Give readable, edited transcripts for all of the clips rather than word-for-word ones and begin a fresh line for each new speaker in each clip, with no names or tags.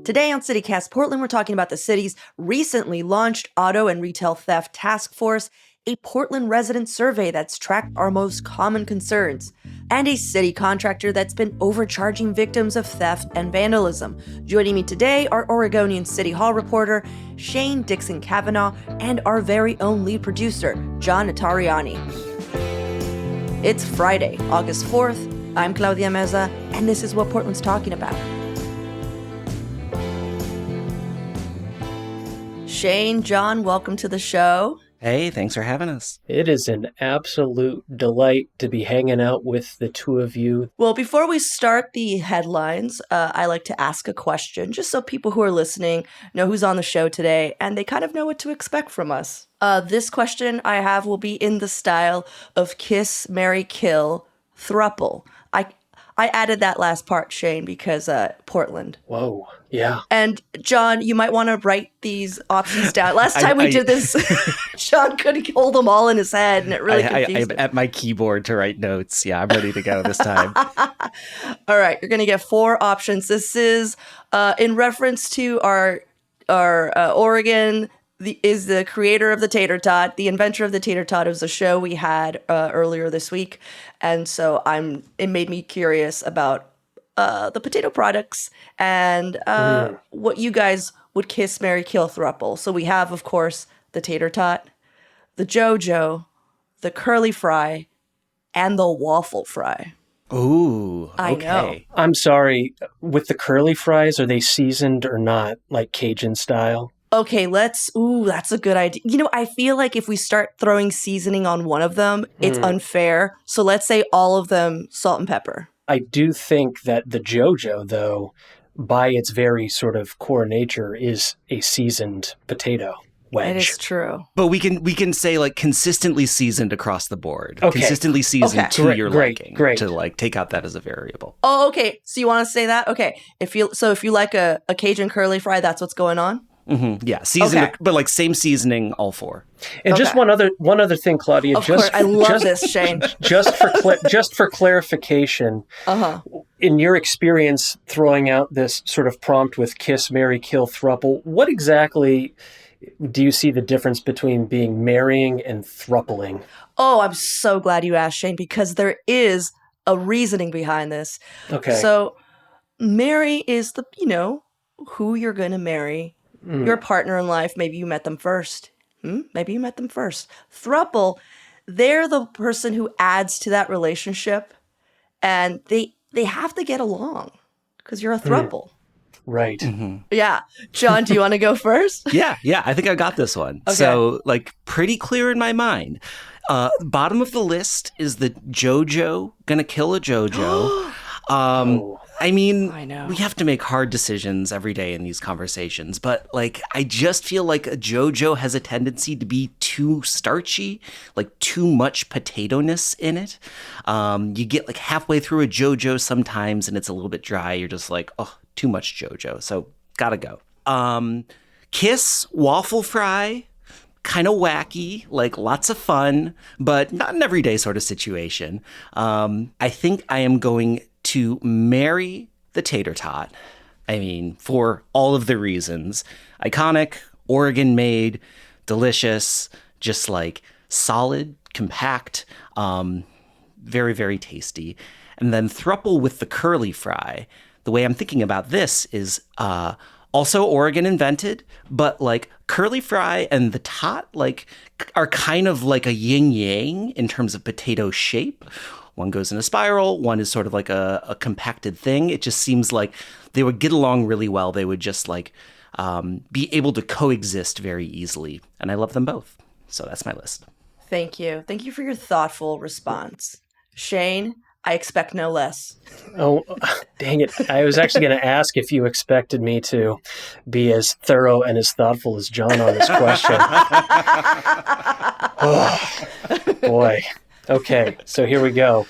Today on CityCast Portland, we're talking about the city's recently launched Auto and Retail Theft Task Force, a Portland resident survey that's tracked our most common concerns, and a city contractor that's been overcharging victims of theft and vandalism. Joining me today are Oregonian City Hall reporter Shane Dixon Kavanaugh and our very own lead producer, John Notariani. It's Friday, August 4th. I'm Claudia Meza, and this is what Portland's talking about. Shane, John, welcome to the show.
Hey, thanks for having us.
It is an absolute delight to be hanging out with the two of you.
Well, before we start the headlines, I like to ask a question, just so people who are listening know who's on the show today, and they kind of know what to expect from us. This question I have will be in the style of Kiss, Marry, Kill, Thruple. I added that last part, Shane, because Portland.
Whoa, yeah.
And John, you might want to write these options down. Last time we did this, John couldn't hold them all in his head, and it really confused him.
I'm at my keyboard to write notes. Yeah, I'm ready to go this time.
All right, you're going to get 4 options. This is in reference to our Oregon is the creator of the tater tot, the inventor of the tater tot. It was a show we had earlier this week, and so it made me curious about the potato products and what you guys would kiss, marry, kill, thruple. So we have, of course, the tater tot, the JoJo, the curly fry, and the waffle fry.
Ooh,
I
okay.
know.
I'm sorry, with the curly fries, are they seasoned or not, like Cajun style?
Okay, that's a good idea. You know, I feel like if we start throwing seasoning on one of them, it's unfair. So let's say all of them salt and pepper.
I do think that the JoJo, though, by its very sort of core nature, is a seasoned potato wedge.
It is true.
But we can say like consistently seasoned across the board.
Okay.
Consistently seasoned to your liking.
Great.
To like take out that as a variable.
Oh, okay. So you want to say that? Okay. If you like a Cajun curly fry, that's what's going on?
Mm-hmm. Yeah, seasoned,
okay.
But like same seasoning, all 4.
And just one other thing, Claudia.
Of course, I love this, Shane.
Just for clarification, in your experience throwing out this sort of prompt with kiss, marry, kill, thruple, what exactly do you see the difference between being marrying and thrupling?
Oh, I'm so glad you asked, Shane, because there is a reasoning behind this.
Okay.
So, marry is who you're going to marry. Your partner in life, maybe you met them first. Maybe you met them first. Thruple, they're the person who adds to that relationship, and they have to get along because you're a thruple.
Right.
Mm-hmm.
Yeah. John, do you want to go first?
Yeah, I think I got this one.
Okay.
So like pretty clear in my mind. Bottom of the list is the JoJo gonna kill a JoJo. I mean,
I know.
we have to make hard decisions every day in these conversations, but like, I just feel like a JoJo has a tendency to be too starchy, like too much potato-ness in it. You get like halfway through a JoJo sometimes and it's a little bit dry. You're just like, oh, too much JoJo. So gotta go. Kiss, waffle fry, kind of wacky, like lots of fun, but not an everyday sort of situation. I think I am going to marry the tater tot. I mean, for all of the reasons. Iconic, Oregon made, delicious, just like solid, compact, very, very tasty. And then thruple with the curly fry. The way I'm thinking about this is also Oregon invented, but like curly fry and the tot like are kind of like a yin yang in terms of potato shape. One goes in a spiral, one is sort of like a compacted thing. It just seems like they would get along really well. They would just like be able to coexist very easily. And I love them both. So that's my list.
Thank you. Thank you for your thoughtful response. Shane, I expect no less.
Oh, dang it. I was actually going to ask if you expected me to be as thorough and as thoughtful as John on this question. Oh, boy. Okay, so here we go.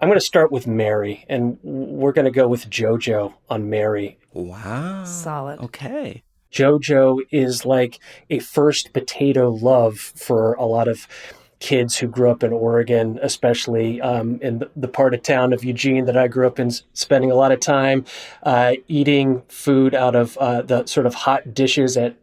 I'm going to start with Mary, and we're going to go with JoJo on Mary.
Wow.
Solid.
Okay.
JoJo is like a first potato love for a lot of kids who grew up in Oregon, especially in the part of town of Eugene that I grew up in, spending a lot of time eating food out of the sort of hot dishes at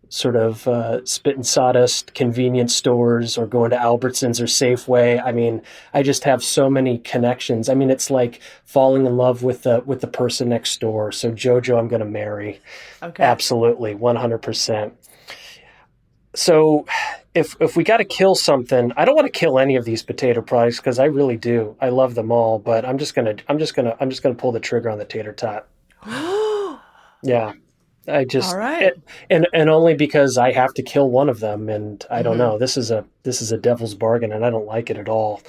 spit and sawdust convenience stores, or going to Albertsons or Safeway. I mean, I just have so many connections. I mean, it's like falling in love with the person next door. So JoJo, I'm going to marry.
Okay.
Absolutely, 100%. So if we got to kill something, I don't want to kill any of these potato products because I really do. I love them all, but I'm just gonna pull the trigger on the tater tot. Yeah. I just
All right.
and only because I have to kill one of them, and I don't know. This is a devil's bargain, and I don't like it at all.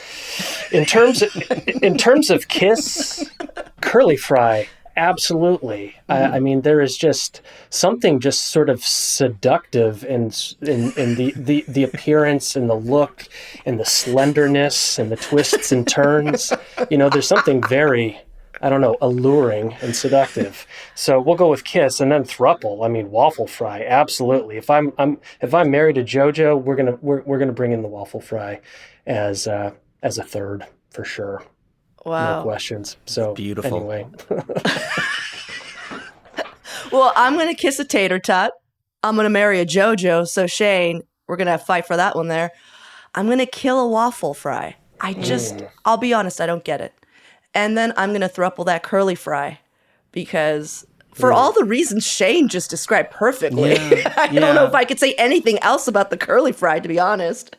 In terms of Kiss, curly fry, absolutely. I mean, there is just something just sort of seductive in the appearance and the look and the slenderness and the twists and turns. There's something very, I don't know, alluring and seductive. So we'll go with Kiss, and then thruple. I mean, waffle fry, absolutely. If I'm married to JoJo, we're gonna bring in the waffle fry as a third for sure.
Wow.
No questions. So
beautiful.
Anyway,
Well, I'm going to kiss a tater tot. I'm going to marry a JoJo. So Shane, we're going to fight for that one there. I'm going to kill a waffle fry. I'll be honest, I don't get it. And then I'm going to thruple that curly fry because for all the reasons Shane just described perfectly, I don't know if I could say anything else about the curly fry, to be honest.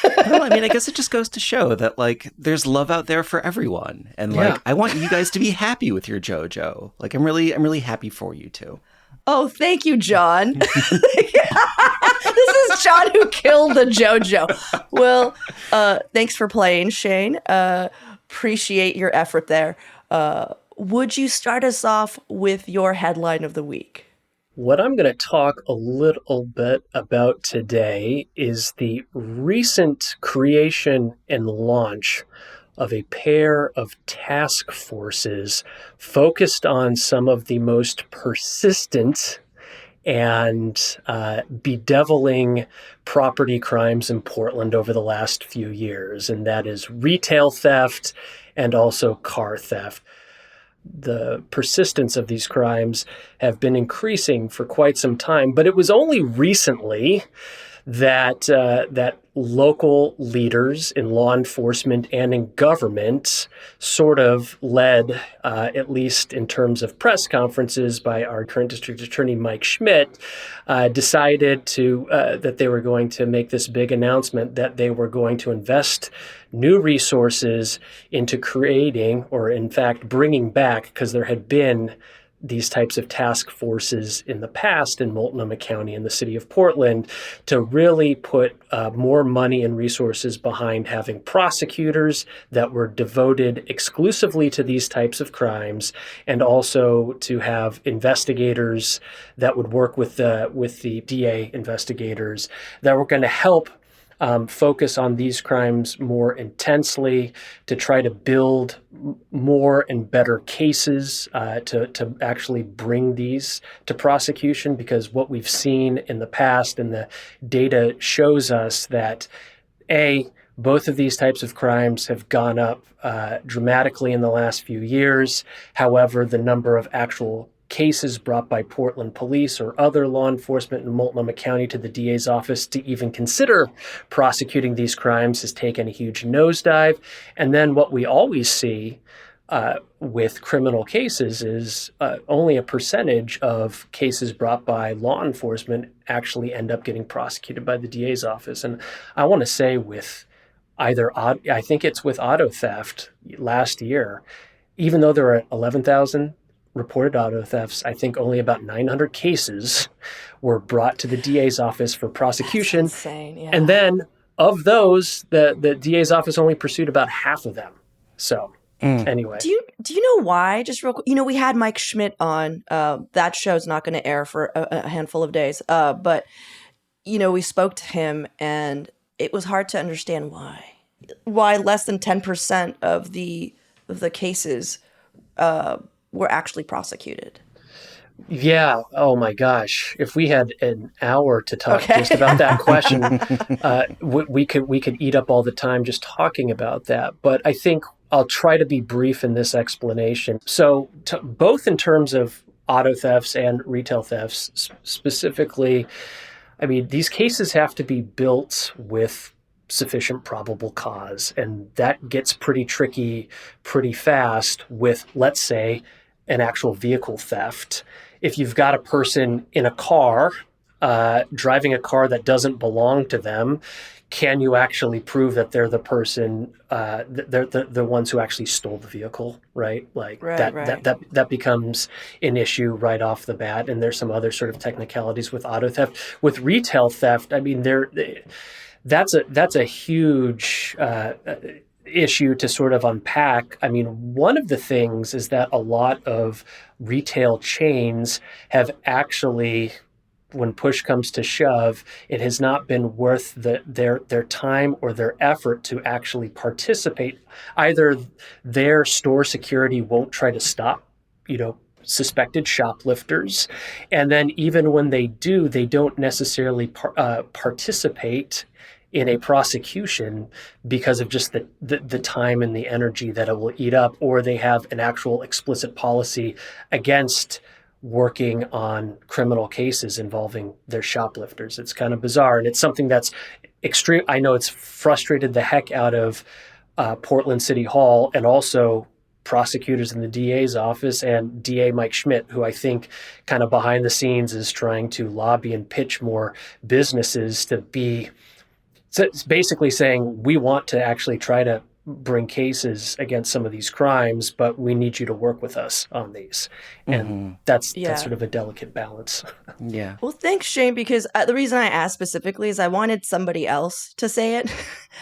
Well, I mean, I guess it just goes to show that, like, there's love out there for everyone. And, like, I want you guys to be happy with your JoJo. Like, I'm really happy for you, too.
Oh, thank you, John. This is John who killed the JoJo. Well, thanks for playing, Shane. Appreciate your effort there. Would you start us off with your headline of the week?
what I'm going to talk a little bit about today is the recent creation and launch of a pair of task forces focused on some of the most persistent and bedeviling property crimes in Portland over the last few years, and that is retail theft and also car theft. The persistence of these crimes have been increasing for quite some time, but it was only recently that local leaders in law enforcement and in government sort of led, at least in terms of press conferences by our current district attorney, Mike Schmidt, decided that they were going to make this big announcement that they were going to invest new resources into creating, or in fact bringing back, because there had been these types of task forces in the past in Multnomah County and the city of Portland, to really put more money and resources behind having prosecutors that were devoted exclusively to these types of crimes, and also to have investigators that would work with the DA investigators that were going to help focus on these crimes more intensely, to try to build more and better cases to actually bring these to prosecution. Because what we've seen in the past, and the data shows us that, both of these types of crimes have gone up dramatically in the last few years. However, the number of actual cases brought by Portland police or other law enforcement in Multnomah County to the DA's office to even consider prosecuting these crimes has taken a huge nosedive. And then what we always see with criminal cases is only a percentage of cases brought by law enforcement actually end up getting prosecuted by the DA's office. And I want to say with I think it's with auto theft last year, even though there were 11,000 reported auto thefts, I think only about 900 cases were brought to the DA's office for prosecution.
That's insane, yeah.
And then of those, the DA's office only pursued about half of them. So anyway.
Do you know why? Just real quick. We had Mike Schmidt on. That show's not going to air for a handful of days. But, we spoke to him, and it was hard to understand why less than 10% of the cases were actually prosecuted.
Yeah. Oh my gosh. If we had an hour to talk
Okay.
just about that question, we could eat up all the time just talking about that. But I think I'll try to be brief in this explanation. So, both in terms of auto thefts and retail thefts, specifically, I mean, these cases have to be built with sufficient probable cause, and that gets pretty tricky pretty fast with, let's say, an actual vehicle theft. If you've got a person in a car driving a car that doesn't belong to them, can you actually prove that they're the person, they're the ones who actually stole the vehicle, right? Like
Right,
that
right.
that that becomes an issue right off the bat. And there's some other sort of technicalities with auto theft. With retail theft, I mean, that's a huge issue to sort of unpack. I mean, one of the things is that a lot of retail chains have actually, when push comes to shove, it has not been worth their time or their effort to actually participate. Either their store security won't try to stop, suspected shoplifters, and then even when they do, they don't necessarily participate in a prosecution because of just the time and the energy that it will eat up, or they have an actual explicit policy against working on criminal cases involving their shoplifters. It's kind of bizarre, and it's something that's extreme. I know it's frustrated the heck out of Portland City Hall, and also prosecutors in the DA's office, and DA Mike Schmidt, who I think kind of behind the scenes is trying to lobby and pitch more businesses to be. So it's basically saying, we want to actually try to bring cases against some of these crimes, but we need you to work with us on these. And
Hmm.
that's
Yeah.
sort of a delicate balance.
Yeah.
Well, thanks, Shane, because the reason I asked specifically is I wanted somebody else to say it.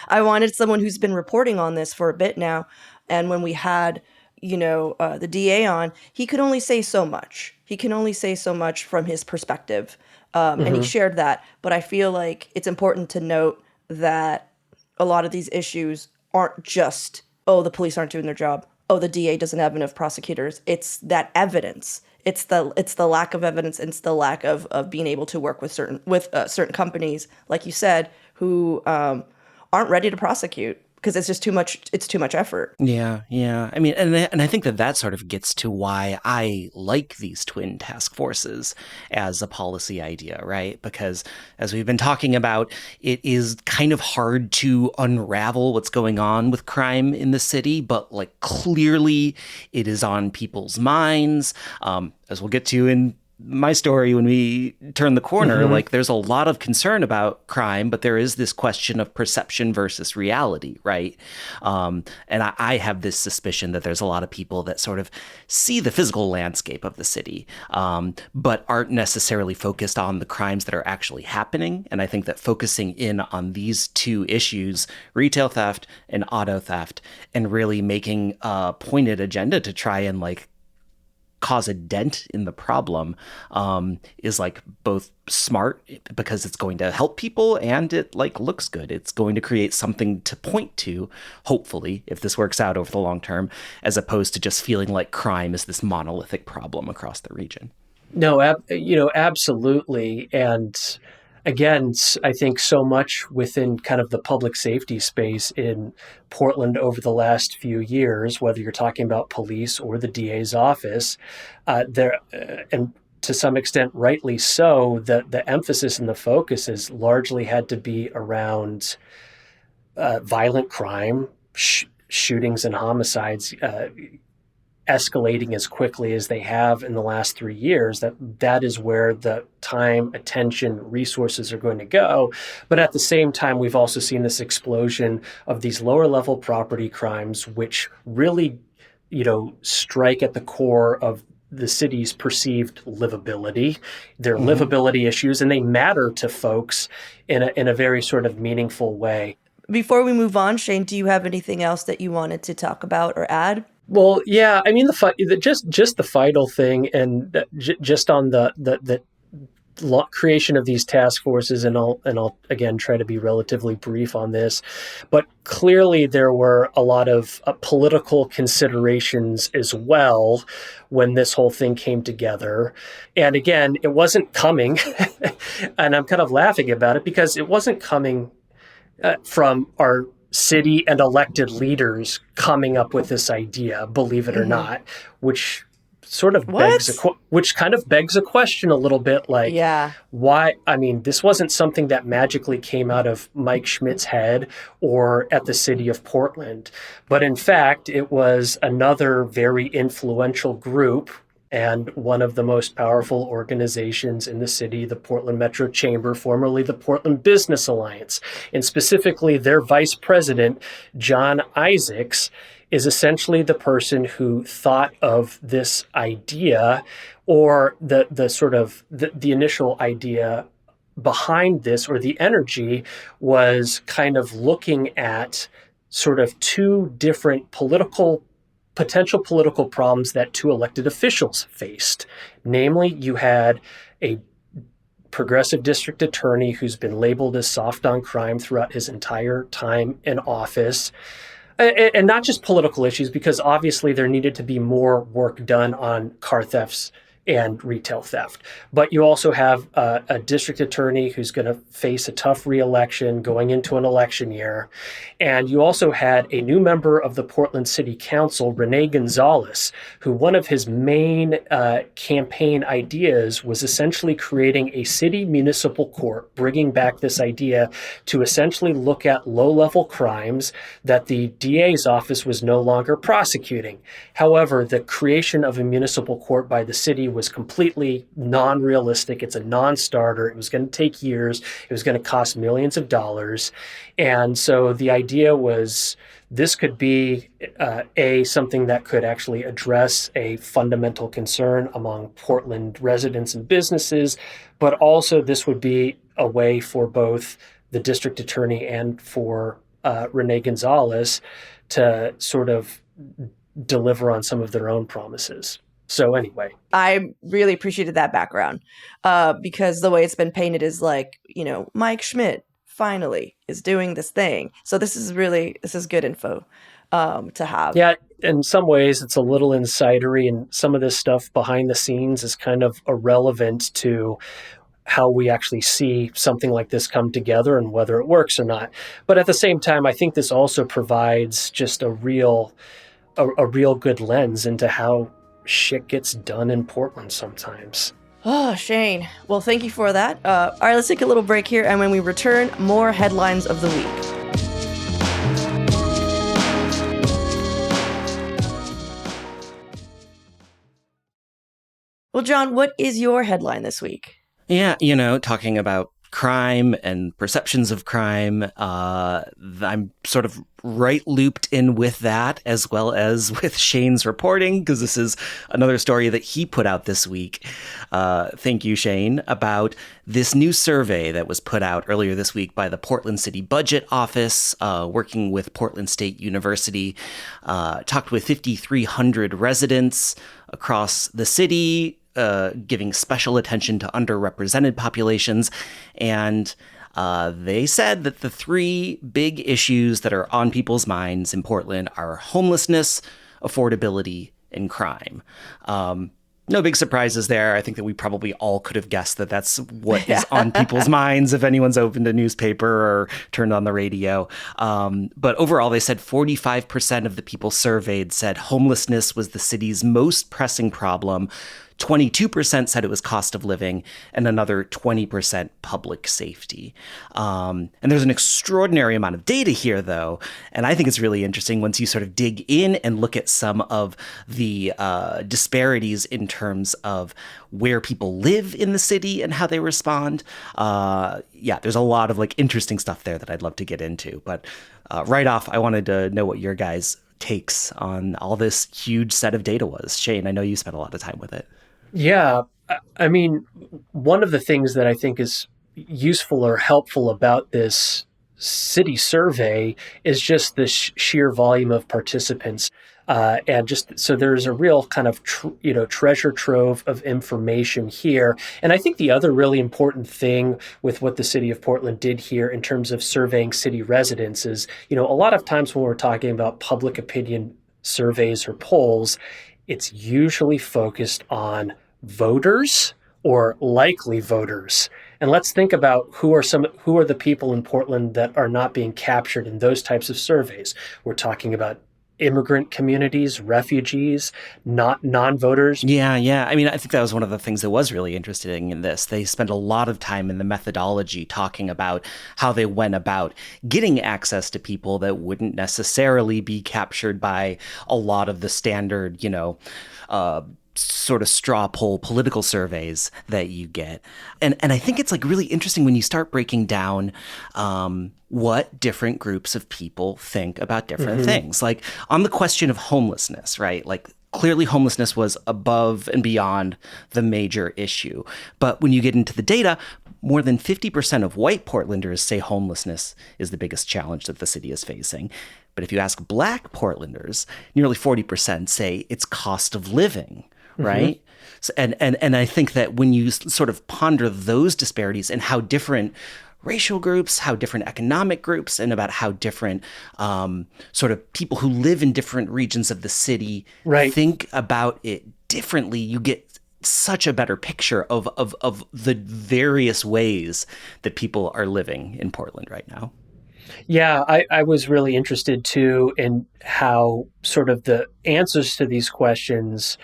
I wanted someone who's been reporting on this for a bit now. And when we had, the DA on, he could only say so much. He can only say so much from his perspective. And he
Mm-hmm.
shared that. But I feel like it's important to note that a lot of these issues aren't just, oh, the police aren't doing their job. Oh, the DA doesn't have enough prosecutors. It's that evidence. It's the lack of evidence, and it's the lack of being able to work with certain companies, like you said, who aren't ready to prosecute because it's just too much. It's too much effort.
Yeah, yeah. I mean, and I think that sort of gets to why I like these twin task forces as a policy idea, right? Because as we've been talking about, it is kind of hard to unravel what's going on with crime in the city, but like clearly it is on people's minds. As we'll get to in my story when we turn the corner,
Mm-hmm.
like there's a lot of concern about crime, but there is this question of perception versus reality, right? And I have this suspicion that there's a lot of people that sort of see the physical landscape of the city, but aren't necessarily focused on the crimes that are actually happening. And I think that focusing in on these two issues, retail theft and auto theft, and really making a pointed agenda to try and like cause a dent in the problem is like both smart because it's going to help people and it like looks good. It's going to create something to point to, hopefully, if this works out over the long term, as opposed to just feeling like crime is this monolithic problem across the region.
No, absolutely. And again, I think so much within kind of the public safety space in Portland over the last few years, whether you're talking about police or the DA's office, and to some extent, rightly so, the emphasis and the focus has largely had to be around violent crime, shootings and homicides, escalating as quickly as they have in the last 3 years. That is where the time, attention, resources are going to go. But at the same time, we've also seen this explosion of these lower level property crimes, which really, strike at the core of the city's perceived livability. They're
Mm-hmm.
livability issues, and they matter to folks in a very sort of meaningful way.
Before we move on, Shane, do you have anything else that you wanted to talk about or add?
Well, yeah, I mean just the final thing, and just on the creation of these task forces, and I'll again try to be relatively brief on this, but clearly there were a lot of political considerations as well when this whole thing came together. And again, it wasn't coming, and I'm kind of laughing about it because it wasn't coming from our city and elected leaders coming up with this idea, believe it or not, which sort of which kind of begs a question a little bit, like, why? I mean, this wasn't something that magically came out of Mike Schmidt's head or at the city of Portland, but in fact, it was another very influential group and one of the most powerful organizations in the city, the Portland Metro Chamber, formerly the Portland Business Alliance, and specifically their vice president, John Isaacs, is essentially the person who thought of this idea, or the sort of the initial idea behind this, or the energy was kind of looking at sort of two different potential political problems that two elected officials faced. Namely, you had a progressive district attorney who's been labeled as soft on crime throughout his entire time in office. And not just political issues, because obviously there needed to be more work done on car thefts and retail theft. But you also have a district attorney who's going to face a tough re-election going into an election year. And you also had a new member of the Portland City Council, Rene Gonzalez, who one of his main campaign ideas was essentially creating a city municipal court, bringing back this idea to essentially look at low-level crimes that the DA's office was no longer prosecuting. However, the creation of a municipal court by the city was completely non-realistic. It's a non-starter. It was going to take years. It was going to cost millions of dollars. And so the idea was this could be something that could actually address a fundamental concern among Portland residents and businesses, but also this would be a way for both the district attorney and for Rene Gonzalez to sort of deliver on some of their own promises. So anyway,
I really appreciated that background because the way it's been painted is like, Mike Schmidt finally is doing this thing. So this is good info to have.
Yeah, in some ways it's a little insidery, and some of this stuff behind the scenes is kind of irrelevant to how we actually see something like this come together and whether it works or not. But at the same time, I think this also provides just a real good lens into how shit gets done in Portland sometimes.
Oh, Shane. Well, thank you for that. All right, let's take a little break here, and when we return, more headlines of the week. Well, John, what is your headline this week?
Yeah, talking about crime and perceptions of crime, I'm sort of right looped in with that, as well as with Shane's reporting, because this is another story that he put out this week. Thank you, Shane, about this new survey that was put out earlier this week by the Portland City Budget Office, working with Portland State University. Talked with 5,300 residents across the city, giving special attention to underrepresented populations. And they said that the three big issues that are on people's minds in Portland are homelessness, affordability, and crime. No big surprises there. I think that we probably all could have guessed that that's what is on people's minds if anyone's opened a newspaper or turned on the radio. But overall, they said 45% of the people surveyed said homelessness was the city's most pressing problem. 22% said it was cost of living, and another 20% public safety. And there's an extraordinary amount of data here, though, and I think it's really interesting once you sort of dig in and look at some of the disparities in terms of where people live in the city and how they respond. There's a lot of interesting stuff there that I'd love to get into. But right off, I wanted to know what your guys' takes on all this huge set of data was. Shane, I know you spent a lot of time with it.
Yeah, I mean, one of the things that I think is useful or helpful about this city survey is just the sheer volume of participants. And just so there's a real kind of treasure trove of information here. And I think the other really important thing with what the city of Portland did here in terms of surveying city residents is, a lot of times when we're talking about public opinion surveys or polls, it's usually focused on voters or likely voters. And let's think about who are the people in Portland that are not being captured in those types of surveys. We're talking about immigrant communities, refugees, not non-voters.
Yeah. I mean, I think that was one of the things that was really interesting in this. They spent a lot of time in the methodology talking about how they went about getting access to people that wouldn't necessarily be captured by a lot of the standard, sort of straw poll political surveys that you get. And I think it's like really interesting when you start breaking down what different groups of people think about different things. Like on the question of homelessness, right? Like clearly homelessness was above and beyond the major issue. But when you get into the data, more than 50% of white Portlanders say homelessness is the biggest challenge that the city is facing. But if you ask Black Portlanders, nearly 40% say it's cost of living. Right. So, and I think that when you sort of ponder those disparities and how different racial groups, how different economic groups, and about how different sort of people who live in different regions of the city think about it differently, you get such a better picture of the various ways that people are living in Portland right now.
Yeah, I was really interested too in how sort of the answers to these questions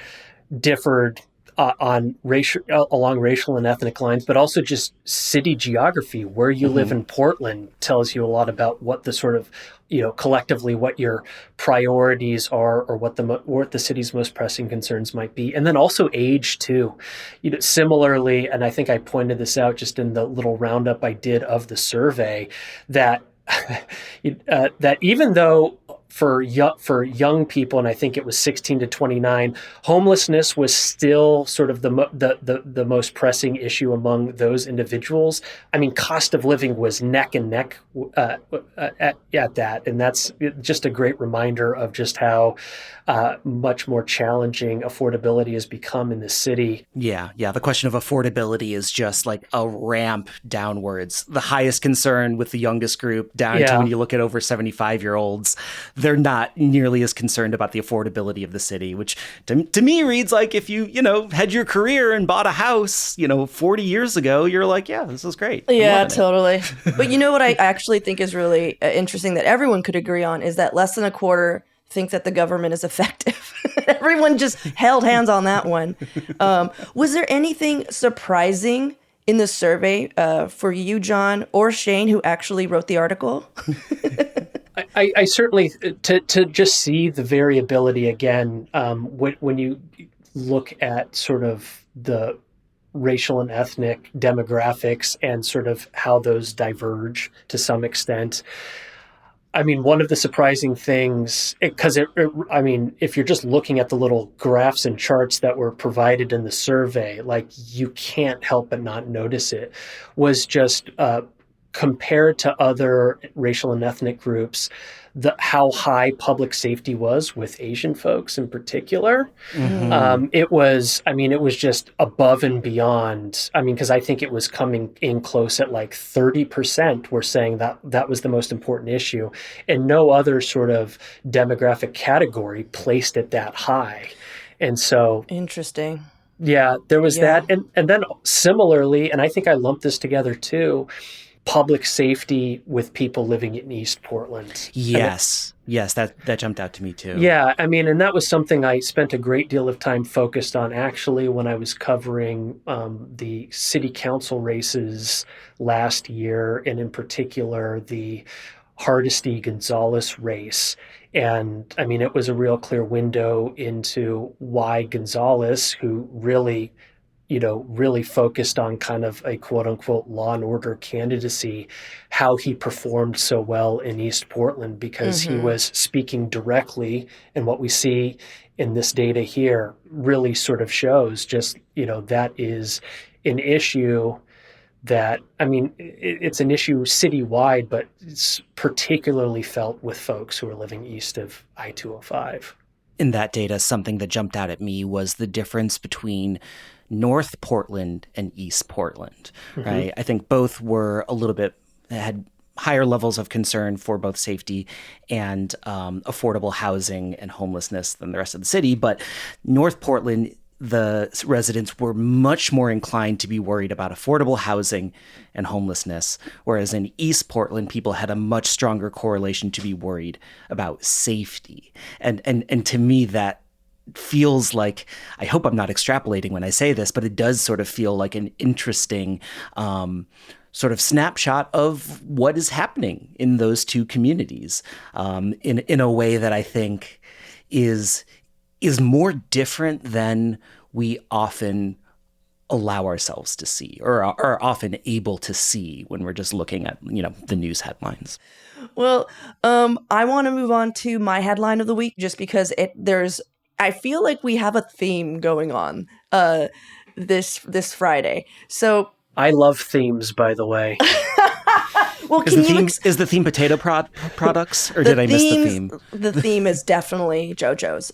differed along racial and ethnic lines, but also just city geography. Where you live in Portland tells you a lot about what the sort of, collectively what your priorities are, or what the city's most pressing concerns might be. And then also age too. Similarly, and I think I pointed this out just in the little roundup I did of the survey, that that even though for young people, and I think it was 16 to 29, homelessness was still sort of the most pressing issue among those individuals. I mean, cost of living was neck and neck at that, and that's just a great reminder of just how much more challenging affordability has become in the city.
Yeah. The question of affordability is just like a ramp downwards. The highest concern with the youngest group down to when you look at over 75-year-olds, they're not nearly as concerned about the affordability of the city, which to me reads like if you, had your career and bought a house, 40 years ago, you're like, yeah, this is great.
Yeah, totally. But what I actually think is really interesting that everyone could agree on is that less than a quarter think that the government is effective. Everyone just held hands on that one. Was there anything surprising in the survey for you, John, or Shane, who actually wrote the article?
I certainly, to just see the variability again, when you look at sort of the racial and ethnic demographics and sort of how those diverge to some extent. I mean, one of the surprising things, because if you're just looking at the little graphs and charts that were provided in the survey, like you can't help but not notice it, was just compared to other racial and ethnic groups, how high public safety was with Asian folks in particular. It was just above and beyond. I mean, because I think it was coming in close at like 30% were saying that was the most important issue. And no other sort of demographic category placed it that high. And so...
Interesting.
Yeah, there was that. And then similarly, and I think I lumped this together too, public safety with people living in East Portland.
Yes, that jumped out to me too.
Yeah, I mean, and that was something I spent a great deal of time focused on actually when I was covering the city council races last year, and in particular the Hardesty-Gonzalez race. And I mean, it was a real clear window into why Gonzalez, who really focused on kind of a quote unquote law and order candidacy, how he performed so well in East Portland, because he was speaking directly, and what we see in this data here really sort of shows just, that is an issue that, I mean, it's an issue citywide, but it's particularly felt with folks who are living east of I-205.
in that data, something that jumped out at me was the difference between North Portland and East Portland, right? I think both were a little bit, had higher levels of concern for both safety and affordable housing and homelessness than the rest of the city. But North Portland, the residents were much more inclined to be worried about affordable housing and homelessness, whereas in East Portland, people had a much stronger correlation to be worried about safety. And to me, that feels like, I hope I'm not extrapolating when I say this, but it does sort of feel like an interesting sort of snapshot of what is happening in those two communities in a way that I think is more different than we often allow ourselves to see, or are often able to see when we're just looking at, the news headlines.
Well, I want to move on to my headline of the week, just because I feel like we have a theme going on this Friday. So
I love themes, by the way.
well,
Is the theme potato products, or did I miss the theme?
The theme is definitely JoJo's.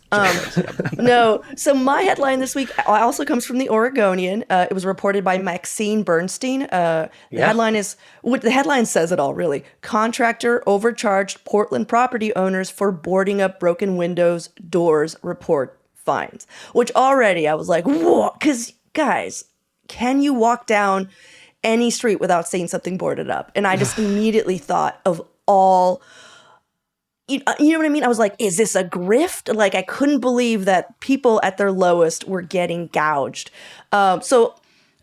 No, so my headline this week also comes from the Oregonian. It was reported by Maxine Bernstein. The headline says it all, really. Contractor overcharged Portland property owners for boarding up broken windows, doors, report fines. Which already I was like, whoa, because guys, can you walk down any street without seeing something boarded up? And I just immediately thought of all, you know what I mean? I was like, is this a grift? Like, I couldn't believe that people at their lowest were getting gouged. So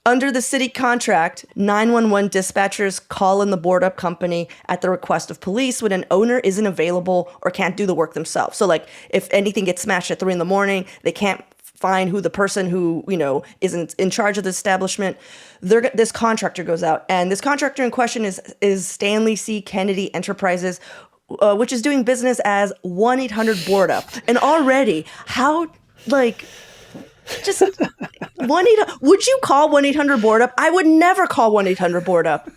under the city contract, 911 dispatchers call in the board up company at the request of police when an owner isn't available or can't do the work themselves. So like if anything gets smashed at 3 a.m, they can't find who the person who, isn't in charge of the establishment. This contractor goes out, and this contractor in question is Stanley C. Kennedy Enterprises, which is doing business as 1-800-BOARD-UP. And already, how, just 1-800, would you call 1-800-BOARD-UP? I would never call 1-800-BOARD-UP.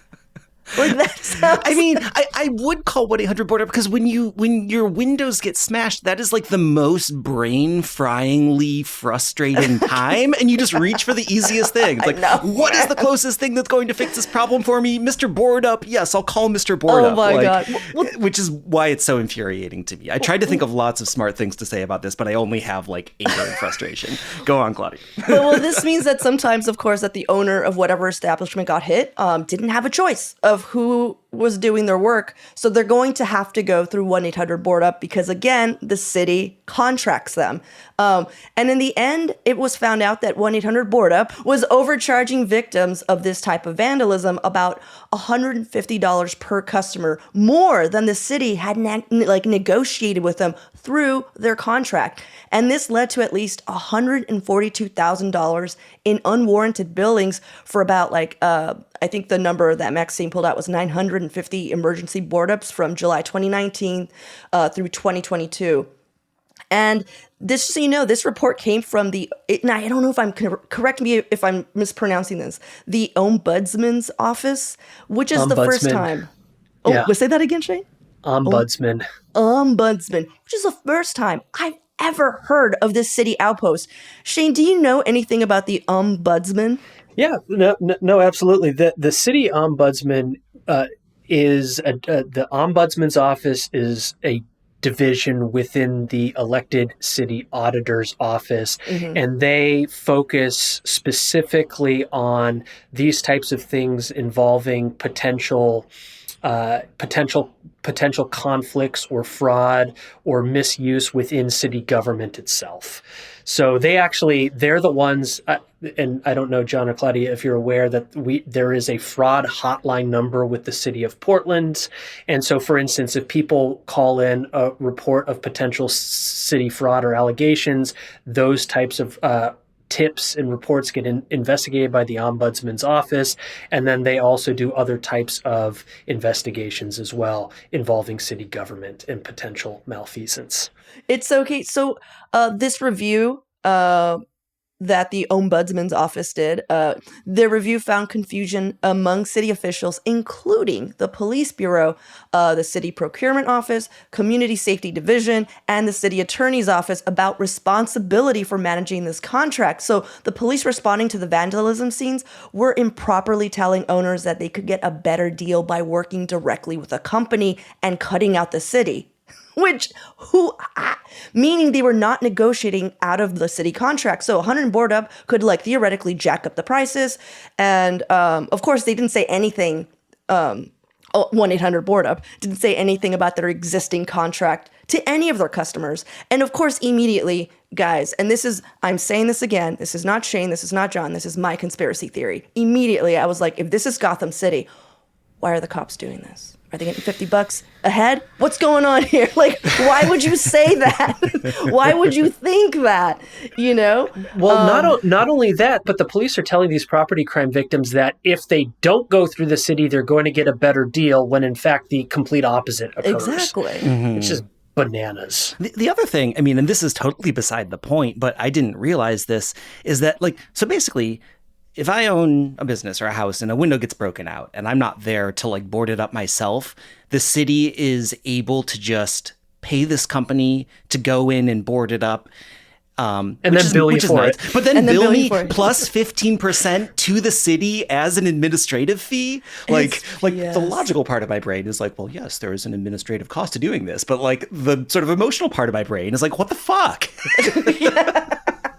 Like that sounds...
I mean, I would call 1-800-BOARD-UP, because when your windows get smashed, that is like the most brain-fryingly frustrating time, and you just reach for the easiest thing. It's like, what is the closest thing that's going to fix this problem for me? Mr. Board-Up? Yes, I'll call Mr. Board-Up.
Oh my God.
Which is why it's so infuriating to me. I tried to think of lots of smart things to say about this, but I only have anger and frustration. Go on, Claudia.
Well, this means that sometimes, of course, that the owner of whatever establishment got hit didn't have a choice of who was doing their work. So they're going to have to go through 1-800-BOARD-UP because, again, the city contracts them. And in the end, it was found out that 1-800-BOARD-UP was overcharging victims of this type of vandalism about $150 per customer, more than the city had negotiated with them through their contract. And this led to at least $142,000 in unwarranted billings for about I think the number that Maxine pulled out was 950 emergency board-ups from July 2019 through 2022. And this, so you know, this report came from and I don't know if I'm, correct me if I'm mispronouncing this, the Ombudsman's Office, which is the first time. Oh,
Yeah.
Say that again, Shane?
Ombudsman.
Ombudsman, which is the first time I've ever heard of this city outpost. Shane, do you know anything about the Ombudsman?
Yeah, no, absolutely. The city ombudsman is the ombudsman's office is a division within the elected city auditor's office, and they focus specifically on these types of things involving potential conflicts or fraud or misuse within city government itself. So they're the ones, and I don't know, John or Claudia, if you're aware that there is a fraud hotline number with the city of Portland. And so, for instance, if people call in a report of potential city fraud or allegations, those types of tips and reports get investigated by the Ombudsman's office, and then they also do other types of investigations as well involving city government and potential malfeasance.
It's okay. So this review that the Ombudsman's office did. Their review found confusion among city officials, including the police bureau, the city procurement office, community safety division, and the city attorney's office about responsibility for managing this contract. So the police responding to the vandalism scenes were improperly telling owners that they could get a better deal by working directly with a company and cutting out the city. Meaning they were not negotiating out of the city contract. So 100 Board Up could theoretically jack up the prices. And of course, they didn't say anything. 1-800 Board Up didn't say anything about their existing contract to any of their customers. And of course, immediately, guys, and I'm saying this again, this is not Shane, this is not John, this is my conspiracy theory. Immediately, I was like, if this is Gotham City, why are the cops doing this? Are they getting $50 a head? What's going on here? Why would you say that? Why would you think that?
Well, not only that, but the police are telling these property crime victims that if they don't go through the city, they're going to get a better deal, when in fact the complete opposite occurs.
Exactly.
Mm-hmm.
It's just bananas.
The other thing, and this is totally beside the point, but I didn't realize this, is that so basically, if I own a business or a house and a window gets broken out and I'm not there to board it up myself, the city is able to just pay this company to go in and board it up.
And then bill you for it.
But then bill me plus 15% to the city as an administrative fee.
Yes.
The logical part of my brain is well, yes, there is an administrative cost to doing this. But the sort of emotional part of my brain is what the fuck?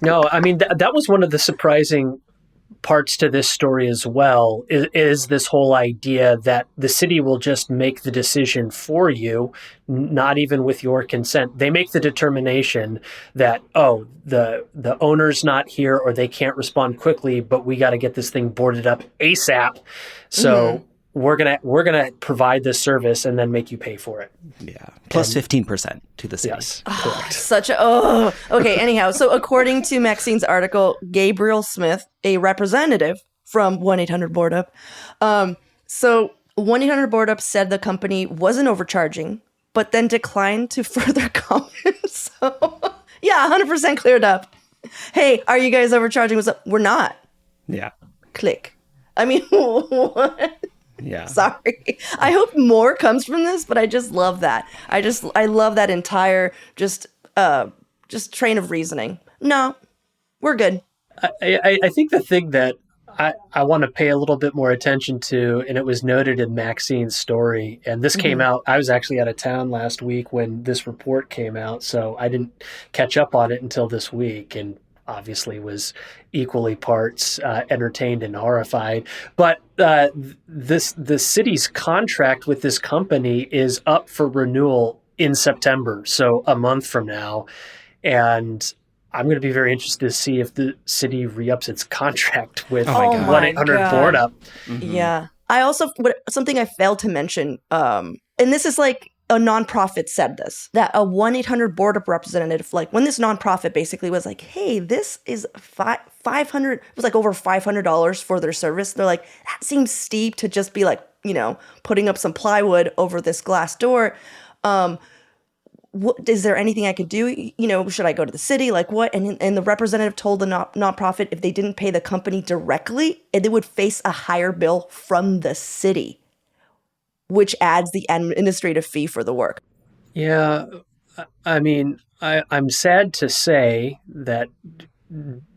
No, that was one of the surprising parts to this story as well, is this whole idea that the city will just make the decision for you, not even with your consent. They make the determination that, the owner's not here or they can't respond quickly, but we got to get this thing boarded up ASAP. So we're gonna provide this service and then make you pay for it.
Yeah, plus 15% to the city.
Yes, correct.
Okay. Anyhow, so according to Maxine's article, Gabriel Smith, a representative from 1-800 Board Up, so 1-800 Board Up said the company wasn't overcharging, but then declined to further comment. So yeah, 100% cleared up. Hey, are you guys overcharging? We're not.
Yeah.
Click. What?
Yeah.
Sorry. I hope more comes from this, but I just love that. I love that entire just train of reasoning. No, we're good.
I think the thing that I want to pay a little bit more attention to, and it was noted in Maxine's story, and this came out, I was actually out of town last week when this report came out, so I didn't catch up on it until this week, and obviously was equally parts entertained and horrified. But the city's contract with this company is up for renewal in September, so a month from now. And I'm going to be very interested to see if the city re-ups its contract with 1-800 Board Up.
Mm-hmm. Yeah. I also, something I failed to mention, and this is a nonprofit said this, that a 1-800 Board Up representative, when this nonprofit basically was hey, this is $500, it was over $500 for their service. They're that seems steep to just be putting up some plywood over this glass door. Is there anything I could do? Should I go to the city? What? And the representative told the nonprofit if they didn't pay the company directly, they would face a higher bill from the city, which adds the administrative fee for the work.
Yeah, I'm sad to say that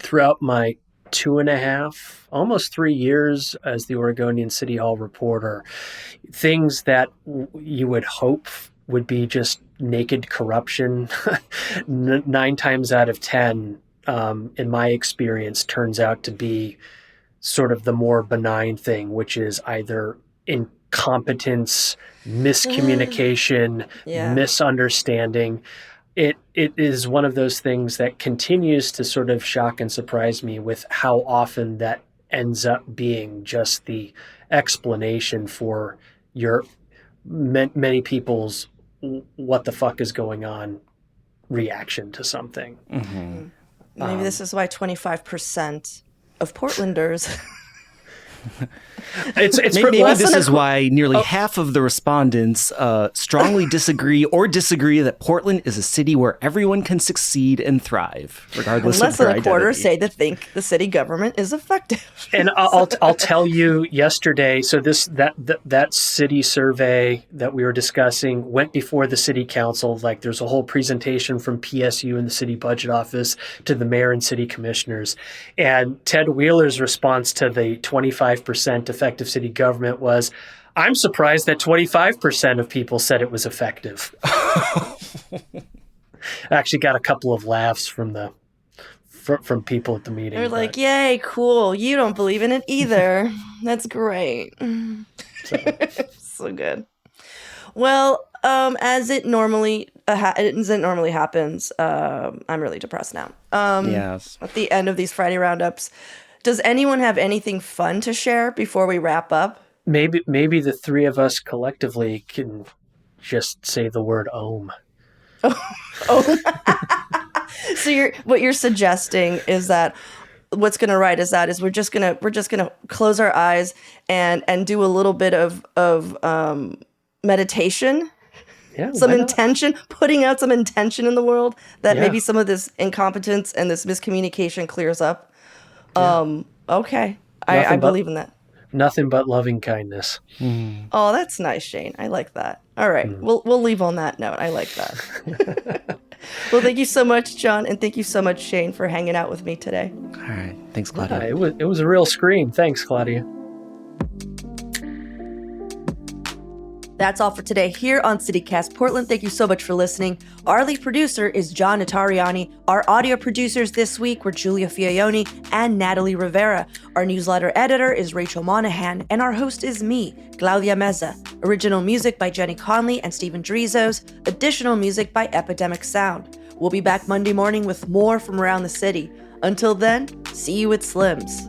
throughout my 2.5, almost 3 years as the Oregonian City Hall reporter, things that you would hope would be just naked corruption, 9 times out of 10, in my experience, turns out to be sort of the more benign thing, which is either incompetence, miscommunication, misunderstanding. It is one of those things that continues to sort of shock and surprise me with how often that ends up being just the explanation for many people's what the fuck is going on reaction to something.
Maybe this is why 25% of Portlanders
Maybe this is why nearly half of the respondents strongly disagree that Portland is a city where everyone can succeed and thrive, regardless
less
of their
than a quarter
identity.
say they think the city government is effective.
And I'll tell you, yesterday, so that city survey that we were discussing went before the city council. Like, there's a whole presentation from PSU and the city budget office to the mayor and city commissioners. And Ted Wheeler's response to the 25% effective city government was, "I'm surprised that 25% of people said it was effective." I actually got a couple of laughs from people at the meeting.
They're like, "Yay, cool! You don't believe in it either. That's great." So good. Well, as it normally happens, I'm really depressed now.
Yes.
At the end of these Friday roundups, does anyone have anything fun to share before we wrap up?
Maybe the three of us collectively can just say the word "ohm."
Oh. So what you're suggesting is that what's going to write is we're just gonna close our eyes and do a little bit of meditation, some intention, putting out some intention in the world that maybe some of this incompetence and this miscommunication clears up. Yeah. Okay, I believe in that.
Nothing but loving kindness.
Oh, that's nice, Shane. I like that. All right, we'll leave on that note. I like that. Well, thank you so much, John, and thank you so much, Shane, for hanging out with me today.
All right. Thanks, Claudia.
It was a real scream. Thanks, Claudia.
That's all for today here on CityCast Portland. Thank you so much for listening. Our lead producer is John Notariani. Our audio producers this week were Julia Fiaioni and Natalie Rivera. Our newsletter editor is Rachel Monahan, and our host is me, Claudia Meza. Original music by Jenny Conley and Stephen Drizos. Additional music by Epidemic Sound. We'll be back Monday morning with more from around the city. Until then, see you at Slim's.